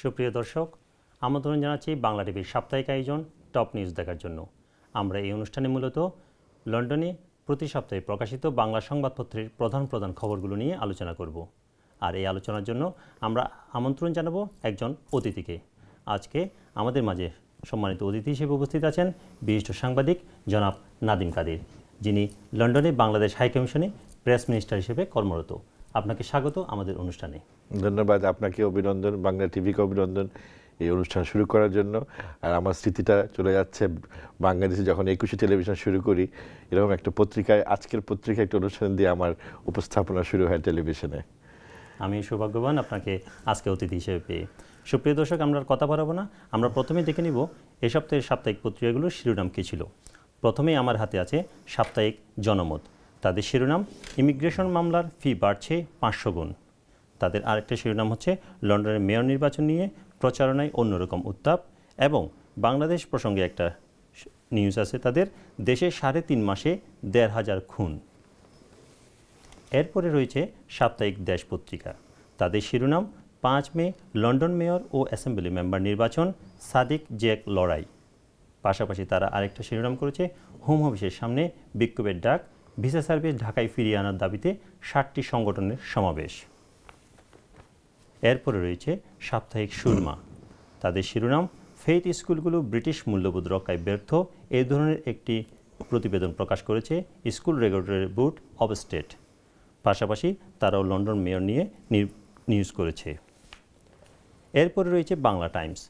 সুপ্রিয় দর্শক, আমন্ত্রণ জানাচ্ছি বাংলা টিভির সাপ্তাহিক আয়োজন টপ নিউজ দেখার জন্য। আমরা এই অনুষ্ঠানে মূলত লন্ডনে প্রতি সপ্তাহে প্রকাশিত বাংলা সংবাদপত্রের প্রধান খবরগুলো নিয়ে আলোচনা করব। আর এই আলোচনার জন্য আমরা আমন্ত্রণ জানাবো একজন অতিথিকে। আজকে আমাদের মাঝে সম্মানিত অতিথি হিসেবে উপস্থিত আছেন বিশিষ্ট সাংবাদিক জনাব নাদিম কাদের, যিনি লন্ডনে বাংলাদেশ হাইকমিশনে প্রেস মিনিস্টার হিসেবে কর্মরত। আপনাকে স্বাগত আমাদের অনুষ্ঠানে। ধন্যবাদ, আপনাকে অভিনন্দন, বাংলা টিভিকে অভিনন্দন এই অনুষ্ঠান শুরু করার জন্য। আর আমার স্মৃতিটা চলে যাচ্ছে বাংলাদেশে যখন 21 টেলিভিশন শুরু করি, এরকম একটা পত্রিকায়, আজকের পত্রিকায় একটা অনুষ্ঠান দিয়ে আমার উপস্থাপনা শুরু হয় টেলিভিশনে। আমি সৌভাগ্যবান আপনাকে আজকে অতিথি হিসেবে পেয়ে। সুপ্রিয় দর্শক, আমরা কথা বাড়াবো না, আমরা প্রথমে দেখে নিব এ সপ্তাহের সাপ্তাহিক পত্রিকাগুলোর শিরোনাম কী ছিল। প্রথমেই আমার হাতে আছে সাপ্তাহিক জনমত। তাদের শিরোনাম, ইমিগ্রেশন মামলার ফি বাড়ছে 500 গুণ। তাদের আরেকটা শিরোনাম হচ্ছে, লন্ডনের মেয়র নির্বাচন নিয়ে প্রচারণায় অন্যরকম উত্তাপ। এবং বাংলাদেশ প্রসঙ্গে একটা নিউজ আছে তাদের, দেশে 3.5 মাসে 1,500 খুন। এরপরে রয়েছে সাপ্তাহিক দেশ পত্রিকা। তাদের শিরোনাম, 5 মে লন্ডন মেয়র ও অ্যাসেম্বলি মেম্বার নির্বাচন, সাদিক জেক লড়াই। পাশাপাশি তারা আরেকটা শিরোনাম করেছে, হোম অফিসের সামনে বিক্ষোভের ডাক, ভিসা সার্ভিস ঢাকায় ফিরিয়ে আনার দাবিতে 60টি সংগঠনের সমাবেশ। এরপরে রয়েছে সাপ্তাহিক সুরমা। তাদের শিরোনাম, ফেইথ স্কুলগুলো ব্রিটিশ মূল্যবোধ রক্ষায় ব্যর্থ, এই ধরনের একটি প্রতিবেদন প্রকাশ করেছে school regulatory board of state. পাশাপাশি তারাও লন্ডন মেয়র নিয়ে নিউজ করেছে। এরপরে রয়েছে বাংলা টাইমস।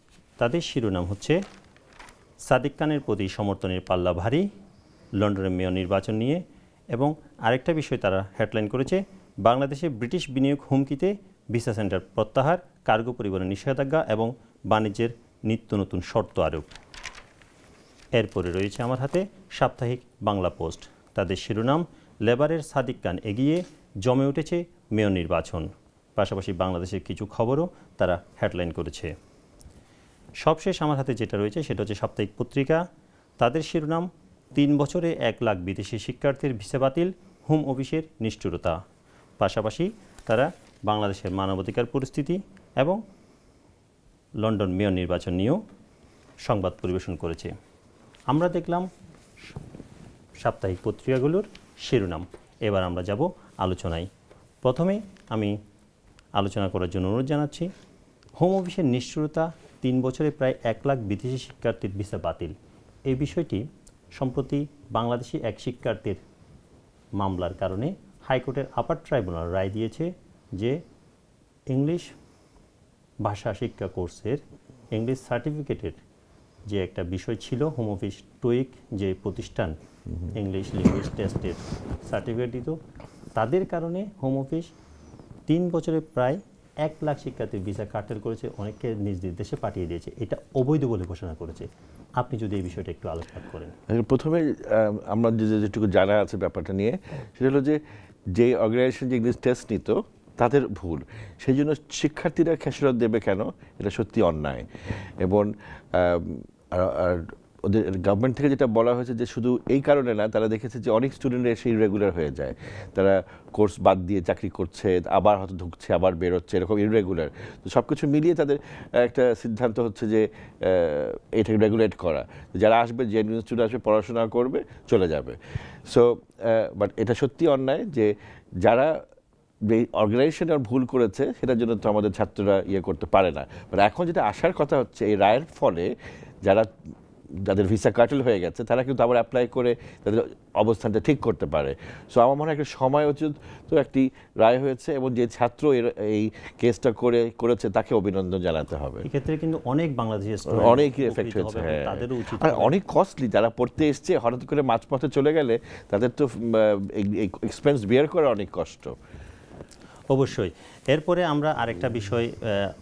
তাদের শিরোনাম হচ্ছে, সাদিক খানের প্রতি সমর্থনের পাল্লা ভারী, লন্ডনের মেয়র নির্বাচন নিয়ে। এবং আরেকটা বিষয় তারা হেডলাইন করেছে, বাংলাদেশে ব্রিটিশ বিনিয়োগ হুমকিতে, ভিসা সেন্টার প্রত্যাহার, কার্গো পরিবহনের নিষেধাজ্ঞা এবং বাণিজ্যের নিত্য নতুন শর্ত আরোপ। এরপরে রয়েছে আমার হাতে সাপ্তাহিক বাংলা পোস্ট। তাদের শিরোনাম, লেবারের সাদিক খান এগিয়ে, জমে উঠেছে মেয়র নির্বাচন। পাশাপাশি বাংলাদেশের কিছু খবরও তারা হেডলাইন করেছে। সবশেষ আমার হাতে যেটা রয়েছে সেটা হচ্ছে সাপ্তাহিক পত্রিকা। তাদের শিরোনাম, 3 বছরে 1 লাখ বিদেশি শিক্ষার্থীর ভিসা বাতিল, হোম অফিসের নিষ্ঠুরতা। পাশাপাশি তারা বাংলাদেশের মানবাধিকার পরিস্থিতি এবং লন্ডন মেয়র নির্বাচন নিয়েও সংবাদ পরিবেশন করেছে। আমরা দেখলাম সাপ্তাহিক পত্রিকাগুলোর শিরোনাম। এবার আমরা যাব আলোচনায়। প্রথমে আমি আলোচনা করার জন্য অনুরোধ জানাচ্ছি, হোম অফিসের নিষ্ঠুরতা, 3 বছরে প্রায় 1 লাখ বিদেশি শিক্ষার্থীর ভিসা বাতিল। এই বিষয়টি সম্প্রতি বাংলাদেশি এক শিক্ষার্থীর মামলার কারণে হাইকোর্টের আপার ট্রাইব্যুনাল রায় দিয়েছে যে ইংলিশ ভাষা শিক্ষা কোর্সের ইংলিশ সার্টিফিকেটের যে একটা বিষয় ছিল, হোম অফিস টোইক যে প্রতিষ্ঠান ইংলিশ ল্যাঙ্গুয়েজ টেস্টের সার্টিফিকেট দিত, তাদের কারণে হোম অফিস 3 বছরে প্রায় 1 লাখ শিক্ষার্থীর ভিসা কার্টেল করেছে, অনেককে নিজ নিজ দেশে পাঠিয়ে দিয়েছে। এটা অবৈধ বলে ঘোষণা করেছে। আপনি যদি এই বিষয়টা একটু আলোচনা করেন। প্রথমে আমরা যেটুকু জানা আছে ব্যাপারটা নিয়ে, সেটা হলো যে অর্গানাইজেশন যে ইংলিশ টেস্ট নিত তাদের ভুল, সেই জন্য শিক্ষার্থীরা খেসারত দেবে কেন? এটা সত্যি অন্যায়। এবং ওদের গভর্নমেন্ট থেকে যেটা বলা হয়েছে যে শুধু এই কারণে না, তারা দেখেছে যে অনেক স্টুডেন্ট এসে ইরেগুলার হয়ে যায়, তারা কোর্স বাদ দিয়ে চাকরি করছে, আবার হয়তো ঢুকছে, আবার বেরোচ্ছে, এরকম ইরেগুলার। তো সব কিছু মিলিয়ে তাদের একটা সিদ্ধান্ত হচ্ছে যে এটাকে রেগুলেট করা, যারা আসবে, যে স্টুডেন্ট আসবে, পড়াশোনা করবে, চলে যাবে। সো বাট এটা সত্যি অন্যায় যে যারা যে অর্গানাইজেশন ভুল করেছে সেটার জন্য তো আমাদের ছাত্ররা করতে পারে না। বাট এখন যেটা আসার কথা হচ্ছে, এই রায়ের ফলে যাদের ভিসা কার্টেল হয়ে গেছে তারা কিন্তু আবার অ্যাপ্লাই করে তাদের অবস্থানটা ঠিক করতে পারে। সো আমার মনে হয় একটা সময় উচিত তো একটি রায় হয়েছে, এবং যে ছাত্র এই কেসটা করেছে তাকে অভিনন্দন জানাতে হবে। এক্ষেত্রে কিন্তু অনেক বাংলাদেশি অনেক এফেক্ট হয়েছে, আর অনেক কস্টলি। যারা পড়তে এসছে হঠাৎ করে মাঝপথে চলে গেলে তাদের তো এক্সপেন্স বেয়ার করা অনেক কষ্ট। অবশ্যই। এরপরে আমরা আরেকটা বিষয়,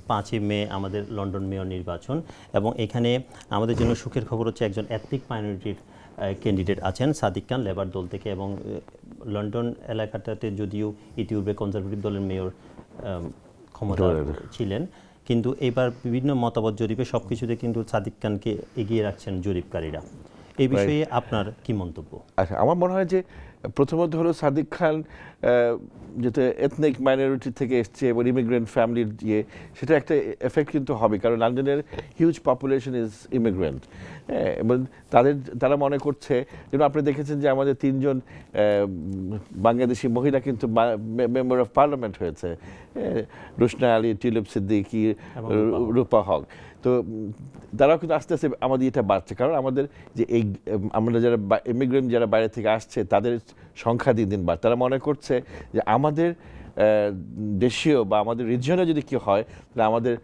5ই মে আমাদের লন্ডন মেয়র নির্বাচন, এবং এখানে আমাদের জন্য সুখের খবর হচ্ছে একজন এথনিক মাইনরিটির ক্যান্ডিডেট আছেন সাদিক খান লেবার দল থেকে। এবং লন্ডন এলাকাটাতে যদিও ইতিপূর্বে কনজারভেটিভ দলের মেয়র ক্ষমতা ছিলেন, কিন্তু এবার বিভিন্ন মতামত জরিপে সব কিছুতে কিন্তু সাদিক খানকে এগিয়ে রাখছেন জরিপকারীরা। এই বিষয়ে আপনার কি মন্তব্য? আচ্ছা, আমার মনে হয় যে প্রথমত হলো সাদিক খান যেটা এথনিক মাইনরিটি থেকে এসছে এবং ইমিগ্রেন্ট ফ্যামিলির সেটা একটা এফেক্ট কিন্তু হবে, কারণ লন্ডনের হিউজ পপুলেশন ইজ ইমিগ্রেন্ট। এবং তারা মনে করছে, যেন আপনি দেখেছেন যে আমাদের 3 জন বাংলাদেশি মহিলা কিন্তু মেম্বার অফ পার্লামেন্ট হয়েছে, রুশনা আলী, টিউলিপ সিদ্দিকী, রূপা হক। তো তারাও কিন্তু আস্তে আস্তে আমাদের এটা বাড়ছে, কারণ আমাদের যে আমরা যারা ইমিগ্রেন্ট যারা বাইরে থেকে আসছে তাদের সংখ্যা দিন দিন বাড়ছে। তারা মনে করছে যে আমাদের দেশীয় বা আমাদের রিজিয়নে যদি কি হয় তাহলে আমাদের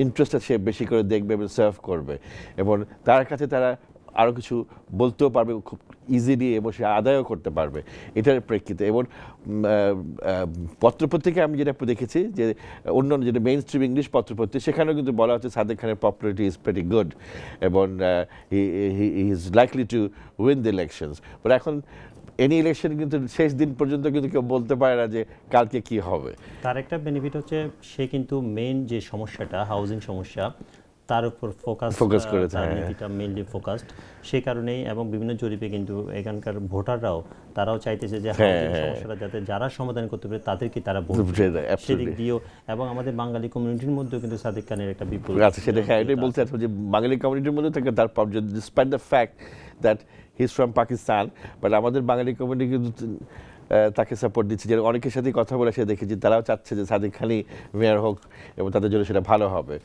ইন্টারেস্টটা সে বেশি করে দেখবে এবং সার্ভ করবে, এবং তার কাছে তারা আরও কিছু বলতেও পারবে খুব ইজিলি এবং সে আদায়ও করতে পারবে, এটার প্রেক্ষিতে। এবং পত্রপত্রিকায় আমি যেটা দেখেছি যে অন্য যেটা মেইন স্ট্রিম ইংলিশ পত্রপত্রিকা, সেখানেও কিন্তু বলা হচ্ছে সাদেক খানের পপুলারিটি ইজ প্রেটি গুড এবং he is likely to win the elections. But এখন এনি ইলেকশন কিন্তু শেষ দিন পর্যন্ত কিন্তু কেউ বলতে পারে না যে কালকে কি হবে। তার একটা বেনিফিট হচ্ছে সে কিন্তু মেইন যে সমস্যাটা হাউজিং সমস্যা তার উপর ফোকাস করেছে, এটা মেইনলি ফোকাসড, সেই কারণেই। এবং বিভিন্ন জরিপে কিন্তু এখানকার ভোটাররাও তারাও চাইতেছে যে হাউজিং সমস্যাটা যাতে যারা সমাধান করতে পারে তাদেরকে তারা ভোট দেয়, সেদিক দিয়েও। এবং আমাদের বাঙালি কমিউনিটির মধ্যেও কিন্তু সাদিক খানের একটা বিপুল আছে, সেটা এটাই বলতে চাচ্ছি যে বাঙালি কমিউনিটির মধ্যে থেকে তার despite the fact that he is from Pakistan, but আমাদের বাঙালি কমিউনিটি কিন্তু তাকে সাপোর্ট দিচ্ছে। যে অনেকের সাথে কথা বলে সে দেখেছি তারাও চাচ্ছে যে সাদিক খানই মেয়র হোক এবং তাদের জন্য সেটা ভালো হবে।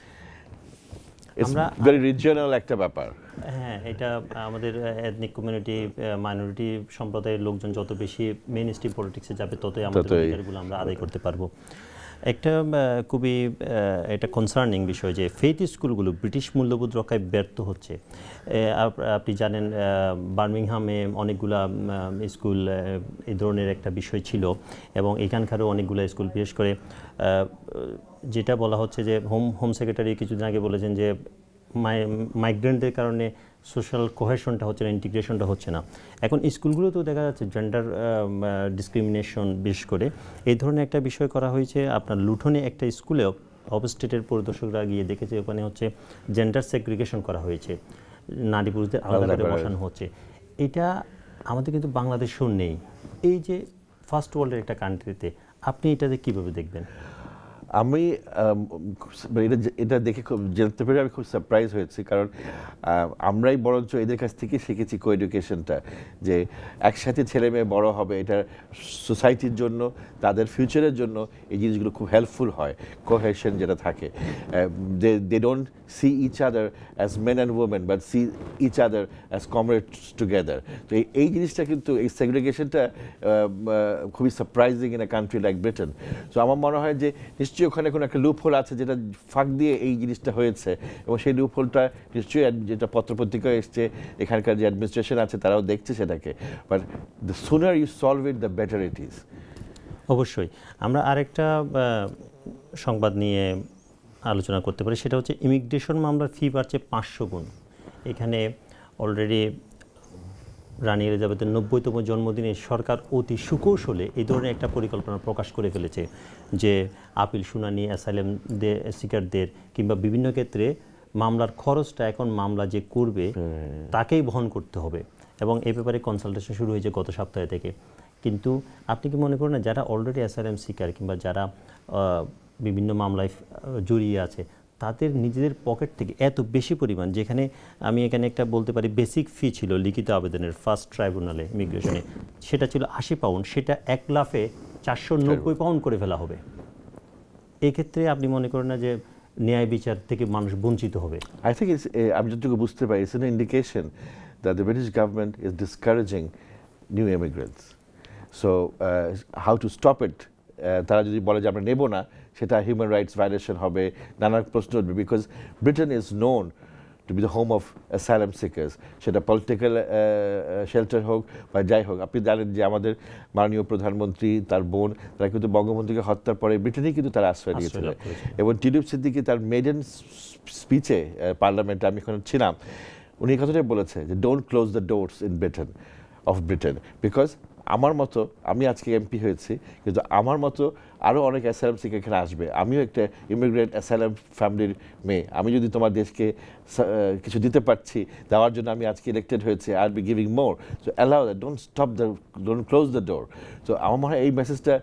আমরা ভেরি রিজিওনাল একটা ব্যাপার। হ্যাঁ, এটা আমাদের এথনিক কমিউনিটি মাইনরিটি সম্প্রদায়ের লোকজন যত বেশি মেইন স্ট্রিম পলিটিক্সে যাবে ততই আমাদের অধিকারগুলো আমরা আদায় করতে পারবো। একটা খুবই এটা কনসার্নিং বিষয় যে ফেইথ স্কুলগুলো ব্রিটিশ মূল্যবোধ রক্ষায় ব্যর্থ হচ্ছে। আপনি জানেন বার্মিংহামে অনেকগুলা স্কুল এই ধরনের একটা বিষয় ছিল, এবং এখানকারও অনেকগুলো স্কুল, বিশেষ করে যেটা বলা হচ্ছে যে হোম সেক্রেটারি কিছুদিন আগে বলেছেন যে মাইগ্রেন্টদের কারণে সোশ্যাল কোহেশনটা হচ্ছে না, ইন্টিগ্রেশনটা হচ্ছে না। এখন স্কুলগুলোতেও দেখা যাচ্ছে জেন্ডার ডিসক্রিমিনেশন বিশেষ করে এই ধরনের একটা বিষয় করা হয়েছে। আপনার লুঠনে একটা স্কুলেও অবস্টেটের পরিদর্শকরা গিয়ে দেখেছে ওখানে হচ্ছে জেন্ডার সেগ্রিগেশন করা হয়েছে, নারী পুরুষদের আলাদা করে বসানো হচ্ছে। এটা আমাদের কিন্তু বাংলাদেশেও নেই। এই যে ফার্স্ট ওয়ার্ল্ডের একটা কান্ট্রিতে আপনি এটাতে কীভাবে দেখবেন? আমি এটা দেখে খুব জানতে পেরে আমি খুব সারপ্রাইজ হয়েছি, কারণ আমরাই বরঞ্চ এদের কাছ থেকে শিখেছি কো এডুকেশনটা, যে একসাথে ছেলে মেয়ে বড় হবে, এটা সোসাইটির জন্য তাদের ফিউচারের জন্য এই জিনিসগুলো খুব হেল্পফুল হয়, কোহেশন যেটা থাকে। They don't see each other as men and women but see each other as comrades together. তো এই জিনিসটা কিন্তু এই সেগ্রিগেশনটা খুবই surprising in a country like Britain. So আমার মনে হয় যে নিশ্চয়ই ওখানে কোনো একটা লুপ হোল আছে যেটা ফাঁক দিয়ে এই জিনিসটা হয়েছে, এবং সেই লুপ হোলটা নিশ্চয়ই যেটা পত্রপত্রিকায় এসছে, এখানকার যে অ্যাডমিনিস্ট্রেশন আছে তারাও দেখছে সেটাকে। But the sooner you solve it the better it is. অবশ্যই আমরা আরেকটা সংবাদ নিয়ে আলোচনা করতে পারি, সেটা হচ্ছে ইমিগ্রেশন মামলার ফি বাড়ছে 500 গুণ। এখানে অলরেডি রানী এলিজাবেথের 90তম জন্মদিনে সরকার অতি সুকৌশলে এই ধরনের একটা পরিকল্পনা প্রকাশ করে ফেলেছে যে আপিল শুনানি, অ্যাসাইলাম সিকারদের কিংবা বিভিন্ন ক্ষেত্রে মামলার খরচটা এখন মামলা যে করবে তাকেই বহন করতে হবে, এবং এই ব্যাপারে কনসালটেশন শুরু হয়েছে গত সপ্তাহে থেকে। কিন্তু আপনি কি মনে করেন না যারা অলরেডি অ্যাসাইলাম সিকার কিংবা যারা বিভিন্ন মামলায় জড়িয়ে আছে তাদের নিজেদের পকেট থেকে এত বেশি পরিমাণ, যেখানে আমি এখানে একটা বলতে পারি বেসিক ফি ছিল লিখিত আবেদনের ফার্স্ট ট্রাইব্যুনালে ইমিগ্রেশনে, সেটা ছিল 80 পাউন্ড, সেটা 1 লাফে 490 পাউন্ড করে ফেলা হবে। এক্ষেত্রে আপনি মনে করেন না যে ন্যায় বিচার থেকে মানুষ বঞ্চিত হবে? আই থিঙ্ক আমি যতটুকু বুঝতে পারি it's an indication that the British government is discouraging new immigrants. So how to stop it, তারা যদি বলে যে আমরা নেব না, সেটা হিউম্যান রাইটস ভায়োলেশন হবে, নানা প্রশ্ন উঠবে, because Britain is known to B the home of asylum seekers, সেটা পলিটিক্যাল শেল্টার হোক বা যাই হোক। আপনি জানেন যে আমাদের মাননীয় প্রধানমন্ত্রী, তার বোন, তারা কিন্তু বঙ্গবন্ধুকে হত্যার পরে ব্রিটেনেই কিন্তু তারা আশ্রয় দিয়েছিল। এবং টিউলিপ সিদ্দিকী তার মেডেন স্পিচে পার্লামেন্টে, আমি ওখানে ছিলাম, উনি এই কথাটাই বলেছে যে don't close the doors in Britain of Britain, because আমার মতো, আমি আজকে এমপি হয়েছি, কিন্তু আমার মতো আরও অনেক অ্যাসাইলাম সিকার এখানে আসবে। আমিও একটা ইমিগ্রেন্ট অ্যাসাইলাম ফ্যামিলির মেয়ে, আমি যদি তোমার দেশকে কিছু দিতে পারছি, দেওয়ার জন্য আমি আজকে ইলেক্টেড হয়েছে, I will be giving more, so allow that, don't close the door. তো আমার মনে হয় এই মেসেজটা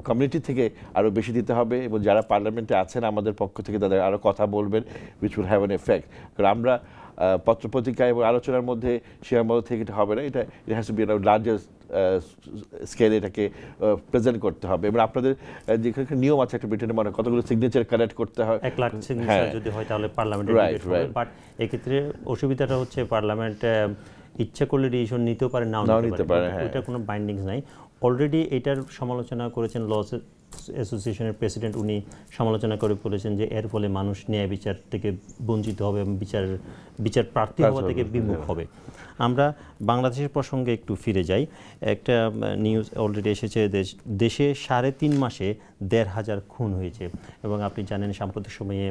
কমিউনিটি থেকে আরও বেশি দিতে হবে, এবং যারা পার্লামেন্টে আছেন আমাদের পক্ষ থেকে তাদের আরও কথা বলবেন, which will have an effect. কারণ আমরা পত্রপত্রিকা এবং আলোচনার মধ্যে সীমাবদ্ধ থেকে এটা হবে না, এটা it has to be larger স্কেলে এটাকে প্রেজেন্ট করতে হবে। এবং আপনাদের যেখানে নিয়ম আছে একটা ব্রিটেনের মানে কতগুলো সিগনেচার কালেক্ট করতে হয়, 1 লাখ সিগনেচার যদি হয় তাহলে পার্লামেন্টে ডিবেট হবে। বাট এক্ষেত্রে অসুবিধাটা হচ্ছে পার্লামেন্ট ইচ্ছা করলে ডিসিশন নিতেও পারে, নাও নিতে পারে, এটা কোনো বাইন্ডিংস নাই। অলরেডি এটার সমালোচনা করেছেন ল অ্যাসোসিয়েশনের প্রেসিডেন্ট, উনি সমালোচনা করে বলেছেন যে এর ফলে মানুষ ন্যায় বিচার থেকে বঞ্চিত হবে এবং বিচার প্রার্থী হওয়া থেকে বিমুখ হবে। আমরা বাংলাদেশের প্রসঙ্গে একটু ফিরে যাই। একটা নিউজ অলরেডি এসেছে, দেশে 3.5 মাসে 1,500 খুন হয়েছে। এবং আপনি জানেন সাম্প্রতিক সময়ে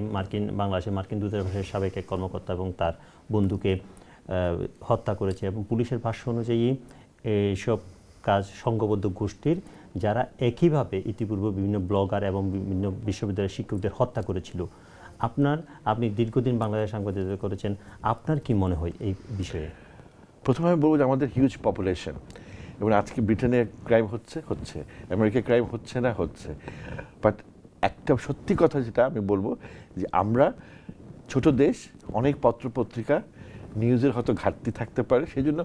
বাংলাদেশের মার্কিন দূতাবাসের সাবেক এক কর্মকর্তা এবং তার বন্ধুকে হত্যা করেছে। এবং পুলিশের ভাষ্য অনুযায়ী এইসব কাজ সংঘবদ্ধ গোষ্ঠীর, যারা একইভাবে ইতিপূর্বে বিভিন্ন ব্লগার এবং বিভিন্ন বিশ্ববিদ্যালয়ের শিক্ষকদের হত্যা করেছিল। আপনি দীর্ঘদিন বাংলাদেশ সাংবাদিকতা করেছেন, আপনার কি মনে হয় এই বিষয়ে? প্রথমে আমি বলবো যে আমাদের হিউজ পপুলেশন, এবং আজকে ব্রিটেনে ক্রাইম হচ্ছে, আমেরিকায় ক্রাইম হচ্ছে, বাট একটা সত্যি কথা যেটা আমি বলবো যে আমরা ছোট দেশ, অনেক পত্রপত্রিকা, নিউজের হয়তো ঘাটতি থাকতে পারে, সেই জন্য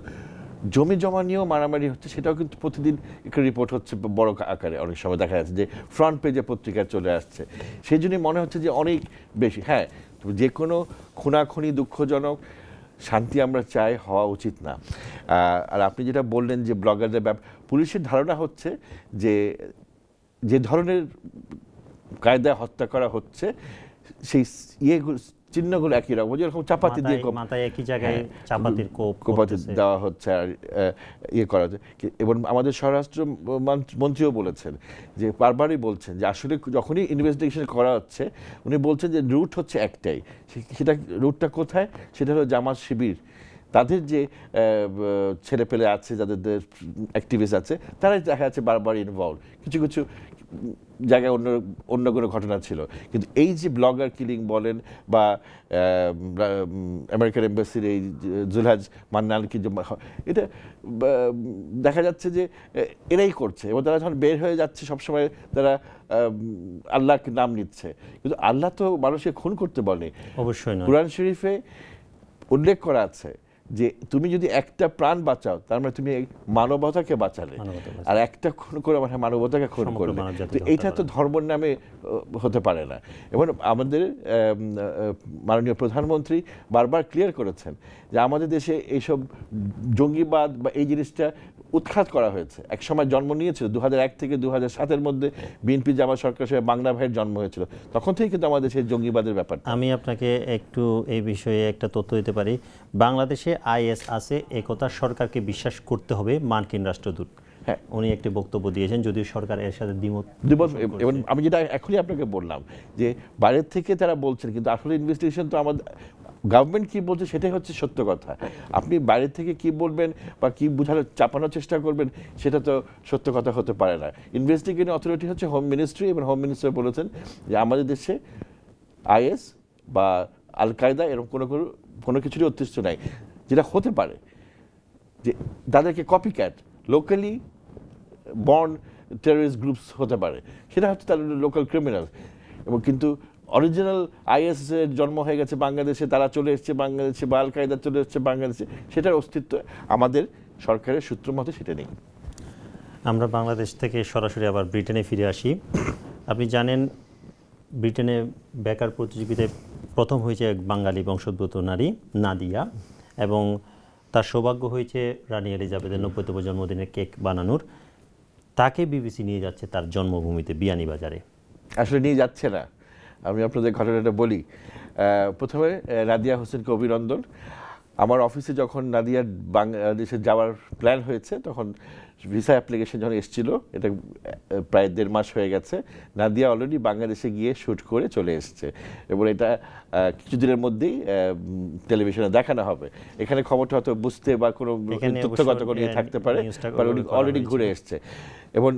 জমি জমা নিয়েও মারামারি হচ্ছে, সেটাও কিন্তু প্রতিদিন একটা রিপোর্ট হচ্ছে বড় আকারে, অনেক সময় দেখা যাচ্ছে যে ফ্রন্ট পেজে পত্রিকায় চলে আসছে। সেই জন্যই মনে হচ্ছে যে অনেক বেশি, হ্যাঁ যে কোনো খুনাখুনি দুঃখজনক, শান্তি আমরা চাই, হওয়া উচিত না। আর আপনি যেটা বললেন যে ব্লগারদের পুলিশের ধারণা হচ্ছে যে ধরনের কায়দায় হত্যা করা হচ্ছে সেই চিহ্নগুলো একই রকম, যেরকম চাপাতি দিয়ে মাথায় একই জায়গায় চাপাতির কোপাতি দেওয়া হচ্ছে আর করা হচ্ছে। এবং আমাদের স্বরাষ্ট্র মন্ত্রীও বলেছেন, যে বারবারই বলছেন যে আসলে যখনই ইনভেস্টিগেশন করা হচ্ছে, উনি বলছেন যে রুট হচ্ছে একটাই, সেটা রুটটা কোথায়, সেটা হলো জামাত শিবির, তাদের যে ছেলেপেলে আছে, যাদের অ্যাক্টিভিস্ট আছে, তারাই দেখা যাচ্ছে বারবার ইনভলভ। কিছু কিছু জায়গায় অন্য কোনো ঘটনা ছিল, কিন্তু এই যে ব্লগার কিলিং বলেন বা আমেরিকান এম্বাসির এই জুলহাজ মান্নান কি, এটা দেখা যাচ্ছে যে এরাই করছে, এবং তারা যখন বের হয়ে যাচ্ছে সবসময় তারা আল্লাহকে নাম নিচ্ছে, কিন্তু আল্লাহ তো মানুষকে খুন করতে বলে। অবশ্যই কুরআন শরীফে উল্লেখ করা আছে যে তুমি যদি একটা প্রাণ বাঁচাও, তার মানে তুমি মানবতাকে বাঁচালে, আর একটা খুন করে মানে মানবতাকে খুন করলে। তো এইটা তো ধর্মের নামে হতে পারে না। এবং আমাদের মাননীয় প্রধানমন্ত্রী বারবার ক্লিয়ার করেছেন যে আমাদের দেশে এইসব জঙ্গিবাদ বা এই জিনিসটা উৎখাত করা হয়েছে। এক সময় জন্ম নিয়েছিল 2001 থেকে 2007-এর মধ্যে বিএনপি জামাত সরকার সহ বাংলা ভাইয়ের জন্ম হয়েছিল, তখন থেকে কিন্তু আমাদের সেই জঙ্গিবাদের ব্যাপারটা। আমি আপনাকে একটু এই বিষয়ে একটা তথ্য দিতে পারি। বাংলাদেশে আইএস আছে, একথা সরকারকে বিশ্বাস করতে হবে, মার্কিন রাষ্ট্রদূত উনি একটি বক্তব্য দিয়েছেন, যদিও সরকার এর সাথে দ্বিমত। এবং আমি যেটা এখনই আপনাকে বললাম যে বাইরের থেকে তারা বলছেন, কিন্তু আসলে ইনভেস্টিগেশন তো আমাদের গভর্নমেন্ট কি বলছে সেটাই হচ্ছে সত্য কথা। আপনি বাইরে থেকে কি বলবেন বা কি বোঝানোর চাপানোর চেষ্টা করবেন, সেটা তো সত্য কথা হতে পারে না। ইনভেস্টিগেটিং অথরিটি হচ্ছে হোম মিনিস্ট্রি, এবং হোম মিনিস্টার বলেছেন যে আমাদের দেশে আইএস বা আল কায়দা এরকম কোনো কিছুরই অস্তিত্ব নাই। যেটা হতে পারে যে তাদেরকে copycat locally born terrorist groups হতে পারে, সেটা হচ্ছে তাদের লোকাল ক্রিমিনাল। এবং কিন্তু অরিজিনাল আইএস এর জন্ম হয়ে গেছে বাংলাদেশে, তারা চলে এসছে বাংলাদেশে, বা আল কায়দা চলে এসছে বাংলাদেশে, সেটার অস্তিত্ব আমাদের সরকারের সূত্র মতে সেটা নেই। আমরা বাংলাদেশ থেকে সরাসরি আবার ব্রিটেনে ফিরে আসি। আপনি জানেন ব্রিটেনে বেকার প্রতিযোগিতায় প্রথম হয়েছে এক বাঙালি বংশোদ্ভূত নারী নাদিয়া, এবং তার সৌভাগ্য হয়েছে রানী এলিজাবেথের 90তম জন্মদিনের কেক বানানোর। তাকে বিবিসি নিয়ে যাচ্ছে তার জন্মভূমিতে বিয়ানীবাজারে। আসলে নিয়ে যাচ্ছে না, আমি আপনাদের ঘটনাটা বলি। প্রথমে নাদিয়া হোসেনকে অভিনন্দন। আমার অফিসে যখন নাদিয়ার বাংলাদেশে যাওয়ার প্ল্যান হয়েছে, তখন ভিসা অ্যাপ্লিকেশন যখন এসেছিল, এটা প্রায় 1.5 মাস হয়ে গেছে, নাদিয়া অলরেডি বাংলাদেশে গিয়ে শ্যুট করে চলে এসছে, এবং এটা কিছুদিনের মধ্যেই টেলিভিশনে দেখানো হবে। এখানে খবরটা হয়তো বুঝতে বা কোনো তথ্যগত কোনো থাকতে পারে, অলরেডি ঘুরে এসছে। এবং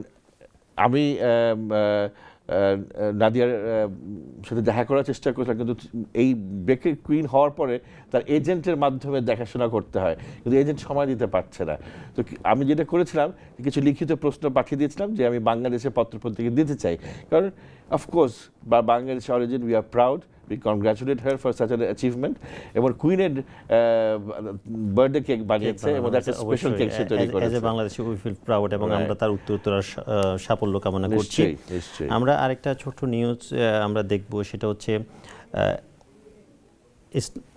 আমি নাদিয়ার সাথে দেখা করার চেষ্টা করেছিলাম, কিন্তু এই বেকার কুইন হওয়ার পরে তার এজেন্টের মাধ্যমে দেখাশোনা করতে হয়, কিন্তু এজেন্ট সময় দিতে পারছে না। তো আমি যেটা করেছিলাম, কিছু লিখিত প্রশ্ন পাঠিয়ে দিয়েছিলাম যে আমি বাংলাদেশের পত্রপত্রিকা দিতে চাই, কারণ of course Bangladesh origin, we are proud, we congratulate her for such an achievement, এবং কুইনের বার্থডে কেক বানিয়েছে এবং দ্যাটস আ স্পেশাল কেক সে তৈরি করেছে। As a Bangladeshi we feel proud, এবং আমরা তার উত্তর সাফল্য কামনা করছি। আমরা আরেকটা ছোট নিউজ আমরা দেখব, সেটা হচ্ছে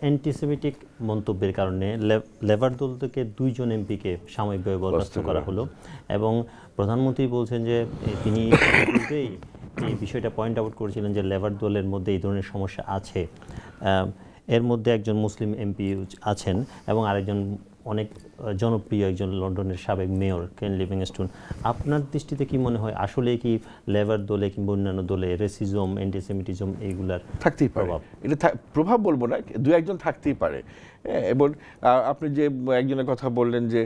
অ্যান্টিসেমিটিক মন্তব্যের কারণে লেবার দল থেকে 2 জন এমপিকে সাময়িকভাবে বরখাস্ত করা হলো, এবং প্রধানমন্ত্রী বলছেন যে তিনি এই বিষয়টা পয়েন্ট আউট করেছিলেন যে লেবার দলের মধ্যে এই ধরনের সমস্যা আছে। এর মধ্যে একজন মুসলিম এমপি আছেন এবং আরেকজন অনেক জনপ্রিয় একজন লন্ডনের সাবেক মেয়র কেন লিভিংস্টোন। আপনার দৃষ্টিতে কি মনে হয়, আসলে কি লেবার দলে কিংবা অন্যান্য দলে রেসিজম, অ্যান্টিসেমিটিজম এইগুলার থাকতেই পারে? এটা প্রভাব বলবো না, 2-1 থাকতেই পারে। এবং আপনি যে একজনের কথা বললেন যে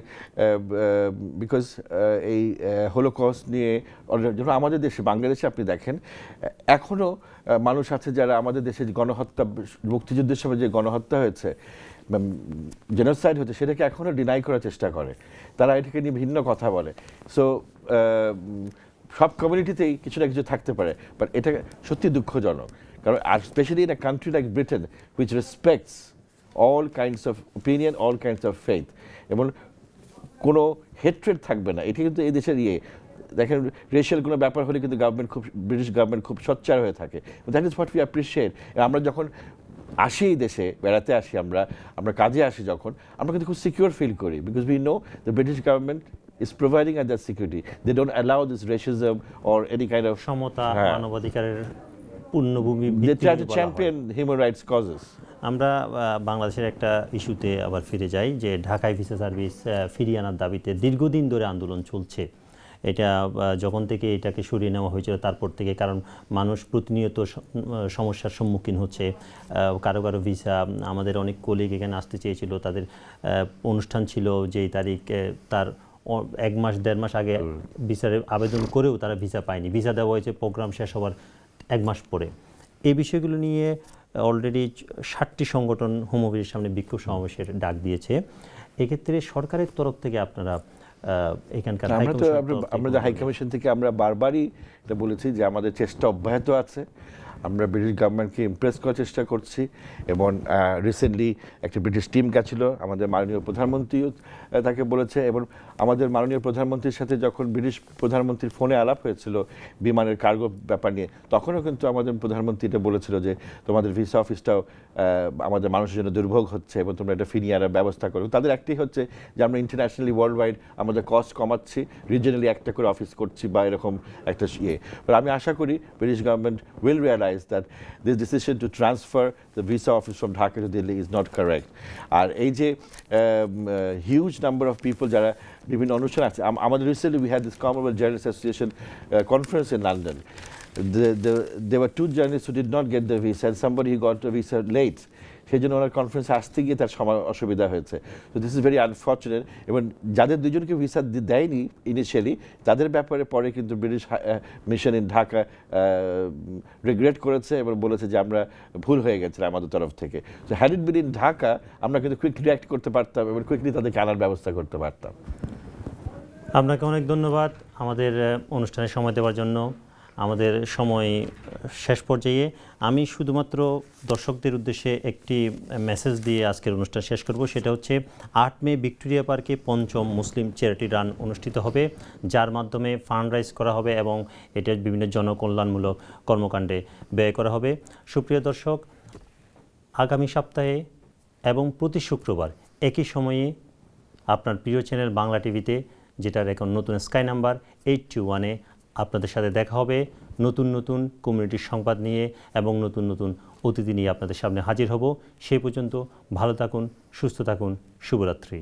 বিকজ এই হোলোকস্ট নিয়ে যখন আমাদের দেশে বাংলাদেশে আপনি দেখেন এখনও মানুষ আছে যারা আমাদের দেশে গণহত্যা, মুক্তিযুদ্ধের সময় যে গণহত্যা হয়েছে, জেনোসাইড হয়েছে, সেটাকে এখনও ডিনাই করার চেষ্টা করে, তারা এটাকে নিয়ে ভিন্ন কথা বলে। সো সব কমিউনিটিতেই কিছু না কিছু থাকতে পারে, বাট এটা সত্যি দুঃখজনক, কারণ আর specially in a country like Britain which respects all kinds of opinion, all kinds of faith, এবং কোনো হেট্রেড থাকবে না। এটা কিন্তু এই দেশের দেখেন, রেশিয়াল কোনো ব্যাপার হলে কিন্তু ব্রিটিশ গভর্নমেন্ট খুব সোচ্চার হয়ে থাকে। That is what we appreciate. আমরা যখন আসি এই দেশে বেড়াতে আসি, আমরা কাজে আসি, যখন আমরা কিন্তু খুব সিকিউর ফিল করি, because we know the British government is providing us that security. They don't allow this racism or any kind of সমতা, মানবাধিকারের পূর্ণভূমি। They try to champion human rights causes. আমরা বাংলাদেশের একটা ইস্যুতে আবার ফিরে যাই, যে ঢাকায় ভিসা সার্ভিস ফিরিয়ে আনার দাবিতে দীর্ঘদিন ধরে আন্দোলন চলছে। এটা যখন থেকে এটাকে সরিয়ে নেওয়া হয়েছিল তারপর থেকে, কারণ মানুষ প্রতিনিয়ত সমস্যার সম্মুখীন হচ্ছে। কারো কারো ভিসা, আমাদের অনেক কলিগ এখানে আসতে চেয়েছিল, তাদের অনুষ্ঠান ছিল যেই তারিখ, তার 1 মাস 1.5 মাস আগে ভিসার আবেদন করেও তারা ভিসা পায়নি। ভিসা দেওয়া হয়েছে প্রোগ্রাম শেষ হওয়ার 1 মাস পরে। এই বিষয়গুলো নিয়ে অলরেডি 60টি সংগঠন হোম অফিসের সামনে বিক্ষোভ সমাবেশের ডাক দিয়েছে। এক্ষেত্রে সরকারের তরফ থেকে আপনারা এখানকার আমরা হাই কমিশন থেকে আমরা বারবারই এটা বলেছি যে আমাদের চেষ্টা অব্যাহত আছে, আমরা ব্রিটিশ গভর্নমেন্টকে ইমপ্রেস করার চেষ্টা করছি, এবং রিসেন্টলি একটা ব্রিটিশ টিম গেছিলো, আমাদের মাননীয় প্রধানমন্ত্রীও তাকে বলেছে, এবং আমাদের মাননীয় প্রধানমন্ত্রীর সাথে যখন ব্রিটিশ প্রধানমন্ত্রীর ফোনে আলাপ হয়েছিল বিমানের কার্গো ব্যাপার নিয়ে, তখনও কিন্তু আমাদের প্রধানমন্ত্রী এটা বলেছিল যে তোমাদের ভিসা অফিসটাও আমাদের মানুষের জন্য দুর্ভোগ হচ্ছে এবং তোমরা এটা ফিরিয়ে আনার ব্যবস্থা করো। তাদের একটাই হচ্ছে যে আমরা ইন্টারন্যাশনালি ওয়ার্ল্ড ওয়াইড আমাদের কস্ট কমাচ্ছি, রিজিয়নালি একটা করে অফিস করছি বা এরকম একটা আমি আশা করি British government will realise that this decision to transfer the visa office from Dhaka to Delhi is not correct. আর এই যে huge number of people যারা বিভিন্ন অনুষ্ঠান আছে, আমাদের recently we had this Commonwealth Journalists Association conference in London. There were 2 journalists who did not get the visa and somebody who got the visa late. সেই জন্য ওনার কনফারেন্সে আসতে গিয়ে তার সময় অসুবিধা হয়েছে। তো দিস ইজ ভেরি আনফর্চুনেট। এবং যাদের 2 জনকে ভিসা দেয়নি ইনিশিয়ালি, তাদের ব্যাপারে পরে কিন্তু British mission in Dhaka regret করেছে এবং বলেছে যে আমরা ভুল হয়ে গেছিলাম আমাদের তরফ থেকে। So had it been in Dhaka, আমরা কিন্তু কুইকলি রিঅ্যাক্ট করতে পারতাম এবং কুইকলি তাদেরকে আনার ব্যবস্থা করতে পারতাম। আপনাকে অনেক ধন্যবাদ আমাদের অনুষ্ঠানে সময় দেওয়ার জন্য। আমাদের সময় শেষ পর্যায়ে, আমি শুধুমাত্র দর্শকদের উদ্দেশ্যে একটি মেসেজ দিয়ে আজকের অনুষ্ঠান শেষ করব। সেটা হচ্ছে 8 মে ভিক্টোরিয়া পার্কে 5ম মুসলিম চ্যারিটি রান অনুষ্ঠিত হবে, যার মাধ্যমে ফান্ড রাইজ করা হবে এবং এটা বিভিন্ন জনকল্যাণমূলক কর্মকাণ্ডে ব্যয় করা হবে। সুপ্রিয় দর্শক, আগামী সপ্তাহে এবং প্রতি শুক্রবার একই সময়ে আপনার প্রিয় চ্যানেল বাংলা টিভিতে, যেটার এখন নতুন স্কাই নাম্বার 821-এ আপনাদের সাথে দেখা হবে নতুন নতুন কমিউনিটির সংবাদ নিয়ে এবং নতুন নতুন অতিথি নিয়ে আপনাদের সামনে হাজির হব। সেই পর্যন্ত ভালো থাকুন, সুস্থ থাকুন, শুভরাত্রি।